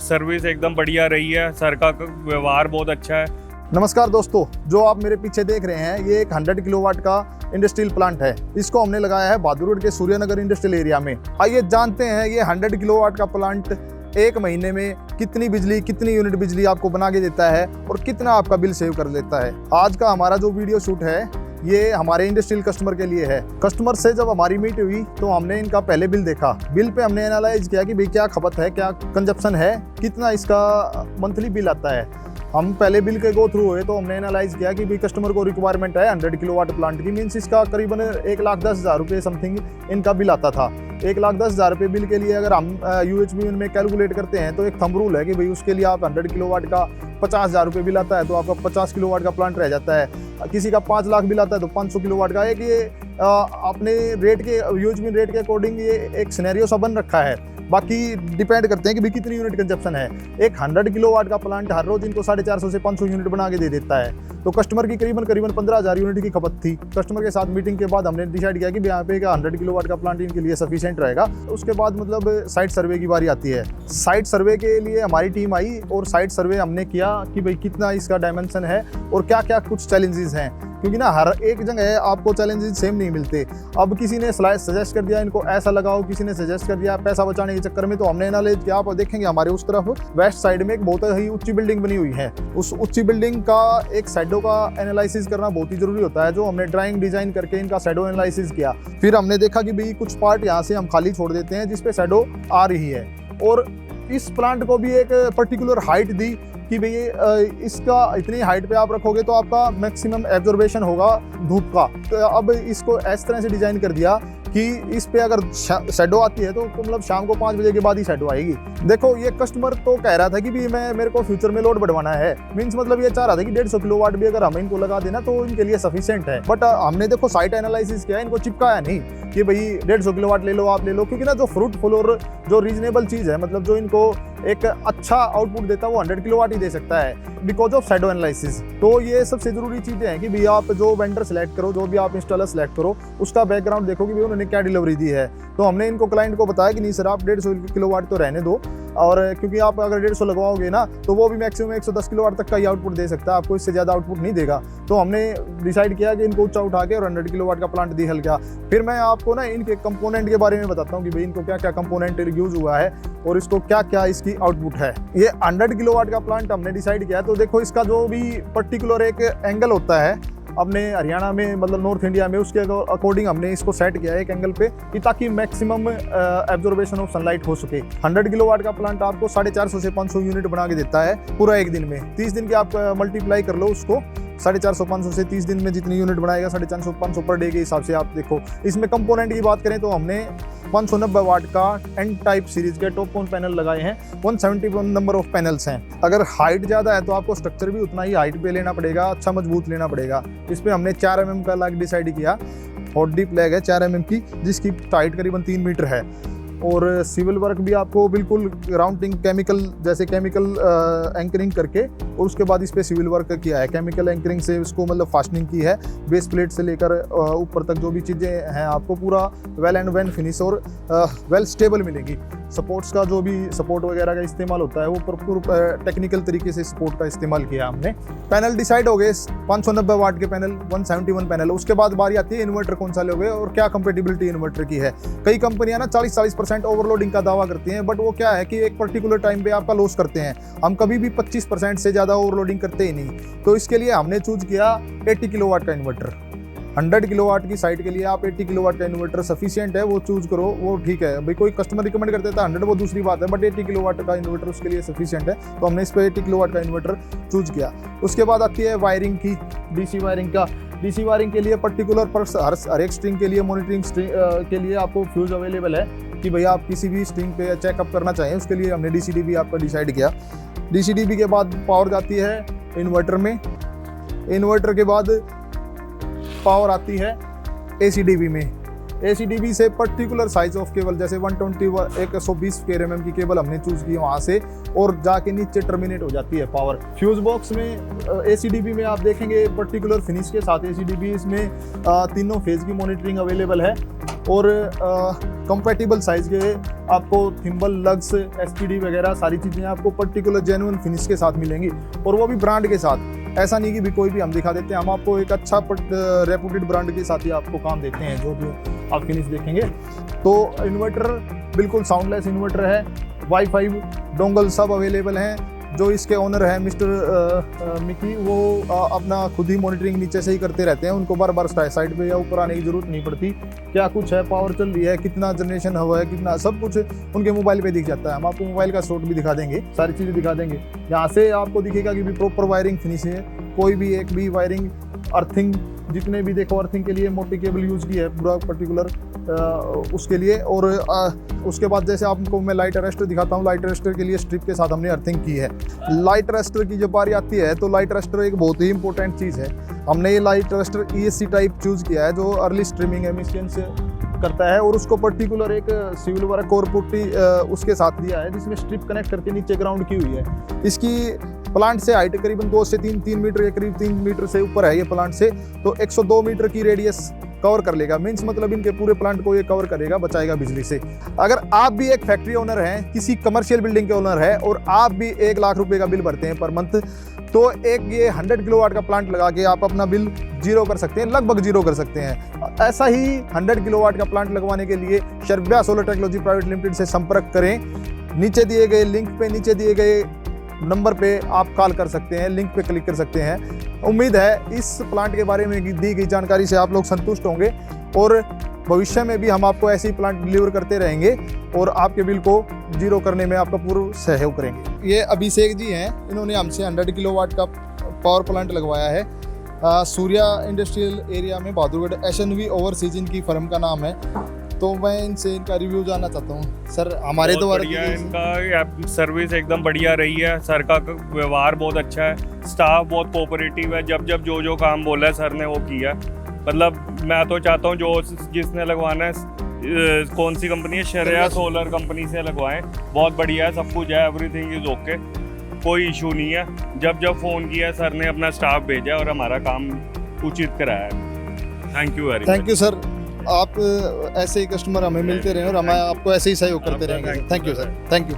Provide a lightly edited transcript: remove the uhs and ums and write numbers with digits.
Service एकदम बढ़िया रही है। सर का व्यवहार बहुत अच्छा है। नमस्कार दोस्तों, जो आप मेरे पीछे देख रहे हैं ये एक 100 किलोवाट का इंडस्ट्रियल प्लांट है। इसको हमने लगाया है बहादुर रोड के सूर्यनगर इंडस्ट्रियल एरिया में। आइए जानते हैं ये 100 किलोवाट का प्लांट एक महीने में कितनी बिजली, कितनी यूनिट बिजली आपको बना के देता है और कितना आपका बिल सेव कर लेता है। आज का हमारा जो वीडियो शूट है ये हमारे इंडस्ट्रियल कस्टमर के लिए है। कस्टमर से जब हमारी मीट हुई तो हमने इनका पहले बिल देखा। बिल पे हमने एनालाइज किया कि भाई क्या खपत है, क्या कंजप्शन है, कितना इसका मंथली बिल आता है। हम पहले बिल के गो थ्रू हुए तो हमने एनालाइज किया कि भाई कस्टमर को रिक्वायरमेंट है 100 किलोवाट प्लांट की, मीन्स इसका करीबन 1,10,000 रुपये समथिंग इनका बिल आता था। 1,10,000 रुपये बिल के लिए अगर हम UHV में कैलकुलेट करते हैं तो एक थंब रूल है कि भाई उसके लिए आप 100 किलोवाट का 50,000 रुपये बिल आता है तो आपका 50 किलोवाट का प्लांट रह जाता है। किसी का 5 लाख बिल आता है तो 500 किलोवाट का। एक ये अपने रेट के UHV रेट के अकॉर्डिंग ये एक सिनेरियो सा बन रखा है। बाकी डिपेंड करते हैं कि भाई कितनी यूनिट कंजप्शन है। एक 100 किलोवाट का प्लांट हर रोज इनको 450 से 500 यूनिट बना के दे देता है। तो कस्टमर की करीबन 15,000 यूनिट की खपत थी। कस्टमर के साथ मीटिंग के बाद हमने डिसाइड किया कि यहाँ पे 100 किलोवाट का प्लांट इनके लिए सफिशिएंट रहेगा। उसके बाद मतलब साइट सर्वे की बारी आती है। साइट सर्वे के लिए हमारी टीम आई और साइट सर्वे हमने किया कि भाई कितना इसका डायमेंशन है और क्या क्या कुछ चैलेंजेस हैं, क्योंकि ना हर एक जगह आपको चैलेंजेस सेम नहीं मिलते। अब किसी ने सजेस्ट कर दिया इनको ऐसा लगाओ, किसी ने सजेस्ट कर दिया पैसा बचाने के चक्कर में, तो हमने एनालाइज किया। आप देखेंगे हमारे उस तरफ वेस्ट साइड में एक बहुत ही ऊंची बिल्डिंग बनी हुई है। उस ऊंची बिल्डिंग का एक शैडो का एनालिसिस करना बहुत ही जरूरी होता है, जो हमने ड्राइंग डिजाइन करके इनका शैडो एनालिसिस किया। फिर हमने देखा कि भाई कुछ पार्ट यहाँ से हम खाली छोड़ देते हैं जिसपे शैडो आ रही है, और इस प्लांट को भी एक पर्टिकुलर हाइट दी कि भाई इसका इतनी हाइट पे आप रखोगे तो आपका मैक्सिमम एब्जॉर्बेशन होगा धूप का। तो अब इसको इस तरह से डिजाइन कर दिया कि इस पे अगर शैडो आती है तो मतलब शाम को 5 बजे के बाद ही शैडो आएगी। देखो ये कस्टमर तो कह रहा था कि भी मेरे को फ्यूचर में लोड बढ़वाना है, मींस मतलब ये चाह रहा था कि 150 किलोवाट भी अगर हम इनको लगा देना तो इनके लिए सफिशिएंट है। बट हमने देखो साइट एनालिसिस किया, इनको चिपकाया नहीं कि भाई 150 किलोवाट ले लो, आप ले लो, क्योंकि ना जो फ्रूटफुल और जो रीजनेबल चीज़ है, मतलब जो इनको एक अच्छा आउटपुट देता है वो 100 किलोवाट ही दे सकता है बिकॉज ऑफ शैडो एनालिसिस। तो ये सबसे जरूरी चीज़ें हैं कि भाई आप जो वेंडर सेलेक्ट करो, जो भी आप इंस्टॉलर सेलेक्ट करो, उसका बैकग्राउंड देखो कि भाई उन्होंने क्या डिलीवरी दी है। तो हमने इनको क्लाइंट को बताया कि नहीं सर आप 150 किलोवाट तो रहने दो, और क्योंकि आप अगर 150 लगवाओगे ना तो वो भी मैक्सिमम 110 किलोवाट तक का ही आउटपुट दे सकता है, आपको इससे ज़्यादा आउटपुट नहीं देगा। तो हमने डिसाइड किया कि इनको ऊंचा उठा के और 100 किलोवाट का प्लांट दी हल्का। फिर मैं आपको ना इनके कंपोनेंट के बारे में बताता हूँ कि भाई इनको क्या क्या कंपोनेंट यूज हुआ है और इसको क्या क्या इसकी आउटपुट है। ये 100 किलोवाट का प्लांट हमने डिसाइड किया, तो देखो इसका जो भी पर्टिकुलर एक एंगल होता है अपने हरियाणा में, मतलब नॉर्थ इंडिया में, उसके अकॉर्डिंग हमने इसको सेट किया है एक एंगल पे कि ताकि मैक्सिमम एब्जॉर्बेशन ऑफ सनलाइट हो सके। 100 किलोवाट का प्लांट आपको 450 से 500 यूनिट बना के देता है पूरा एक दिन में। 30 दिन के आप मल्टीप्लाई कर लो उसको, 450-500 से 30 दिन में जितनी यूनिट बनाएगा 450-500 पर डे के हिसाब से आप देखो। इसमें कंपोनेंट की बात करें तो हमने 590 वाट का एन टाइप सीरीज के टॉप कोन पैनल लगाए हैं। 171 नंबर ऑफ पैनल्स हैं। अगर हाइट ज़्यादा है तो आपको स्ट्रक्चर भी उतना ही हाइट पे लेना पड़ेगा, अच्छा मजबूत लेना पड़ेगा। इस पर हमने 4 mm का लैग डिसाइड किया। हॉट डीप लैग है 4 mm की, जिसकी हाइट करीबन 3 मीटर है। और सिविल वर्क भी आपको बिल्कुल राउंडिंग केमिकल जैसे केमिकल एंकरिंग करके, और उसके बाद इस पर सिविल वर्क किया है। केमिकल एंकरिंग से उसको मतलब फास्टनिंग की है, बेस प्लेट से लेकर ऊपर तक जो भी चीज़ें हैं आपको पूरा वेल एंड वेन फिनिश और वेल स्टेबल मिलेगी। सपोर्ट्स का जो भी सपोर्ट वगैरह का इस्तेमाल होता है वो प्रॉपर टेक्निकल तरीके से सपोर्ट का इस्तेमाल किया हमने। पैनल डिसाइड हो गए 590 वाट के पैनल, 171 पैनल। उसके बाद बारी आती है इन्वर्टर कौन सा लोगे और क्या कंपेटिबिलिटी इन्वर्टर की है। कई कंपनियां ना 40% ओवरलोडिंग का दावा करती हैं, बट वो क्या है कि एक पर्टिकुलर टाइम पे आपका लॉस करते हैं। हम कभी भी 25% से ज़्यादा ओवरलोडिंग करते ही नहीं। तो इसके लिए हमने चूज किया 80 किलोवाट का इन्वर्टर। 100 किलोवाट की साइट के लिए आप 80 किलोवाट का इन्वर्टर सफिशिएंट है, वो चूज करो, वो ठीक है। भाई कोई कस्टमर रिकमेंड कर देता है 100, वो दूसरी बात है, बट 80 किलोवाट का इन्वर्टर उसके लिए सफिशिएंट है। तो हमने इस पर 80 किलोवाट का इन्वर्टर चूज किया। उसके बाद आती है वायरिंग की, डीसी वायरिंग का। डीसी वायरिंग के लिए पर्टिकुलर हर एक स्ट्रिंग के लिए मॉनिटरिंग के लिए आपको फ्यूज अवेलेबल है कि भैया आप किसी भी स्ट्रिंग पे चेकअप करना चाहें, उसके लिए हमने DCDB आपका डिसाइड किया। DCDB के बाद पावर जाती है इन्वर्टर में। इन्वर्टर के बाद पावर आती है ACDB में। ACDB से पर्टिकुलर साइज ऑफ केबल, जैसे 120 mm की केबल हमने चूज की वहाँ से, और जाके नीचे टर्मिनेट हो जाती है पावर। फ्यूज बॉक्स में ACDB में आप देखेंगे पर्टिकुलर फिनिश के साथ ACDB, इसमें तीनों फेज की मॉनिटरिंग अवेलेबल है। और कंपैटिबल साइज के आपको थिम्बल, लग्स, एसपीडी वगैरह सारी चीज़ें आपको पर्टिकुलर जेन्युइन फिनिश के साथ मिलेंगी, और वो भी ब्रांड के साथ। ऐसा नहीं कि भी कोई भी हम दिखा देते हैं, हम आपको एक अच्छा रेपुटेड ब्रांड के साथ ही आपको काम देते हैं। जो भी आप फिनिश देखेंगे तो इन्वर्टर बिल्कुल साउंडलेस इन्वर्टर है, वाईफाई डोंगल सब अवेलेबल हैं। जो इसके ओनर है मिस्टर मिकी, वो अपना खुद ही मॉनिटरिंग नीचे से ही करते रहते हैं, उनको बार बार साइड पे या ऊपर आने की जरूरत नहीं पड़ती। क्या कुछ है, पावर चल रही है, कितना जनरेशन हुआ है, कितना, सब कुछ उनके मोबाइल पे दिख जाता है। हम आपको मोबाइल का शॉट भी दिखा देंगे, सारी चीज़ें दिखा देंगे। यहाँ से आपको दिखेगा कि भी प्रॉपर वायरिंग फिनिश है, कोई भी एक भी वायरिंग, अर्थिंग, जितने भी देखो अर्थिंग के लिए मोटी केबल यूज़ की है पूरा पर्टिकुलर उसके लिए। और उसके बाद जैसे आपको मैं लाइट अरेस्टर दिखाता हूँ, लाइट अरेस्टर के लिए स्ट्रिप के साथ हमने अर्थिंग की है। लाइट अरेस्टर की जब बारी आती है तो लाइट अरेस्टर एक बहुत ही इंपॉर्टेंट चीज़ है। हमने ये light arrester ESC type choose किया है, जो अर्ली स्ट्रीमिंग एमिशन से करता है, और उसको पर्टिकुलर एक सिविल वर्क कोर पुट्टी उसके साथ दिया है, जिसमें स्ट्रिप कनेक्ट करके नीचे ग्राउंड की हुई है। इसकी प्लांट से हाइट करीबन 2 से 3 मीटर या करीब 3 मीटर से ऊपर है ये प्लांट से, तो 102 मीटर की रेडियस कवर कर लेगा। मीन्स मतलब इनके पूरे प्लांट को ये कवर करेगा, बचाएगा बिजली से। अगर आप भी एक फैक्ट्री ओनर हैं, किसी कमर्शियल बिल्डिंग के ओनर है, और आप भी 1 लाख रुपए का बिल भरते हैं पर मंथ, तो एक ये 100 किलोवाट का प्लांट लगा के आप अपना बिल जीरो कर सकते हैं, लगभग जीरो कर सकते हैं। ऐसा ही 100 किलोवाट का प्लांट लगवाने के लिए शर्ब्या सोलर टेक्नोलॉजी प्राइवेट लिमिटेड से संपर्क करें। नीचे दिए गए लिंक पे, नीचे दिए गए नंबर पे आप कॉल कर सकते हैं, लिंक पे क्लिक कर सकते हैं। उम्मीद है इस प्लांट के बारे में दी गई जानकारी से आप लोग संतुष्ट होंगे, और भविष्य में भी हम आपको ऐसे ही प्लांट डिलीवर करते रहेंगे और आपके बिल को जीरो करने में आपका पूरा सहयोग करेंगे। ये अभिषेक जी हैं, इन्होंने हमसे 100 किलोवाट का पावर प्लांट लगवाया है सूर्या इंडस्ट्रियल एरिया में, बहादुरगढ़। SNV ओवरसीज इनकी फर्म का नाम है। तो मैं इनसे इनका रिव्यू जानना चाहता हूँ। सर, हमारे द्वारा इनका सर्विस एकदम बढ़िया रही है। सर का व्यवहार बहुत अच्छा है, स्टाफ बहुत कोऑपरेटिव है। जब जब जो काम बोला है सर ने वो किया। मतलब मैं तो चाहता हूँ जो जिसने लगवाना है, कौन सी कंपनी है, श्रेया सोलर कंपनी से लगवाएं। बहुत बढ़िया है, सब कुछ है, एवरीथिंग इज ओके, कोई इशू नहीं है। जब जब फ़ोन किया सर ने, अपना स्टाफ भेजा और हमारा काम उचित कराया। Thank you very much. Thank you sir, आप ऐसे ही कस्टमर हमें मिलते रहें और हम आपको ऐसे ही सहयोग करते रहेंगे। Thank you sir, thank you.